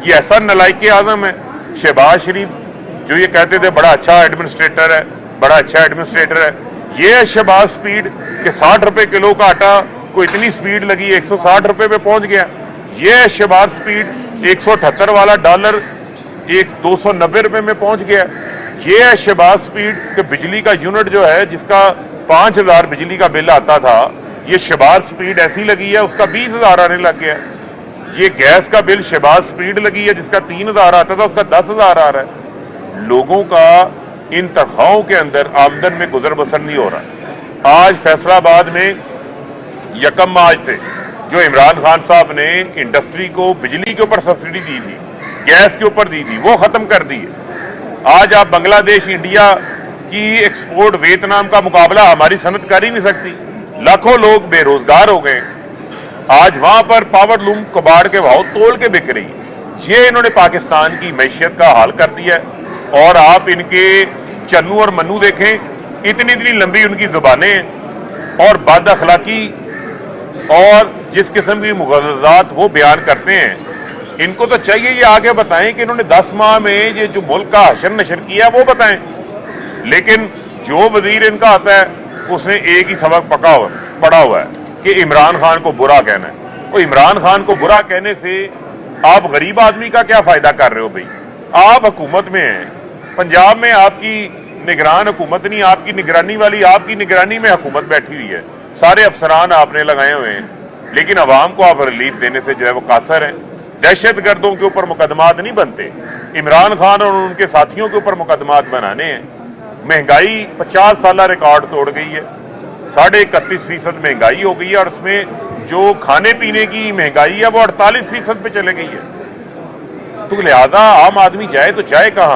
ये ऐसा नलायक आजम है। शहबाज शरीफ जो ये कहते थे बड़ा अच्छा एडमिनिस्ट्रेटर है, बड़ा अच्छा एडमिनिस्ट्रेटर है, ये है शहबाज स्पीड कि 60 रुपए किलो का आटा को इतनी स्पीड लगी 160 रुपए पे पहुंच गया। ये है शहबाज स्पीड 178 वाला डॉलर 290 रुपए में पहुंच गया। ये है शहबाज स्पीड कि बिजली का यूनिट जो है जिसका 5000 बिजली का बिल आता था, ये शहबाज स्पीड ऐसी लगी है उसका 20,000 आने लग गया। ये गैस का बिल शहबाज स्पीड लगी है जिसका 3,000 आता था उसका 10,000 आ रहा है। लोगों का इन तनख्वाहों के अंदर आमदन में गुजर बसर नहीं हो रहा। आज फैसलाबाद में 1 मार्च से जो इमरान खान साहब ने इंडस्ट्री को बिजली के ऊपर सब्सिडी दी थी, गैस के ऊपर दी थी, वो खत्म कर दी है। आज आप बांग्लादेश इंडिया की एक्सपोर्ट वियतनाम का मुकाबला हमारी सनत कर ही नहीं सकती। लाखों लोग बेरोजगार हो गए। आज वहां पर पावर लूम कबाड़ के भाव तोड़ के बिक रही है। ये इन्होंने पाकिस्तान की मैशियत का हाल कर दिया है। और आप इनके चन्नू और मन्नू देखें, इतनी इतनी लंबी उनकी जुबानें हैं और बद अखलाकी और जिस किस्म की मुग़ज़्ज़ात वो बयान करते हैं। इनको तो चाहिए ये आगे बताएं कि इन्होंने 10 माह में ये जो मुल्क का हशर नशर किया वो बताएं। लेकिन जो वजीर इनका आता है उसने एक ही सबक पढ़ा हुआ है कि इमरान खान को बुरा कहना है। वो इमरान खान को बुरा कहने से आप गरीब आदमी का क्या फायदा कर रहे हो भाई? आप हुकूमत में हैं, पंजाब में आपकी निगरान हुकूमत नहीं, आपकी निगरानी वाली आपकी निगरानी में हुकूमत बैठी हुई है, सारे अफसरान आपने लगाए हुए हैं, लेकिन अवाम को आप रिलीफ देने से जो है वो कासर हैं। दहशत गर्दों के ऊपर मुकदमात नहीं बनते, इमरान खान और उनके साथियों के ऊपर मुकदमात बनाने हैं। महंगाई 50 साल रिकॉर्ड तोड़ गई है, 31.5% महंगाई हो गई है और उसमें जो खाने पीने की महंगाई है वो 48% पे चले गई है। तो लिहाजा आम आदमी जाए तो जाए कहां?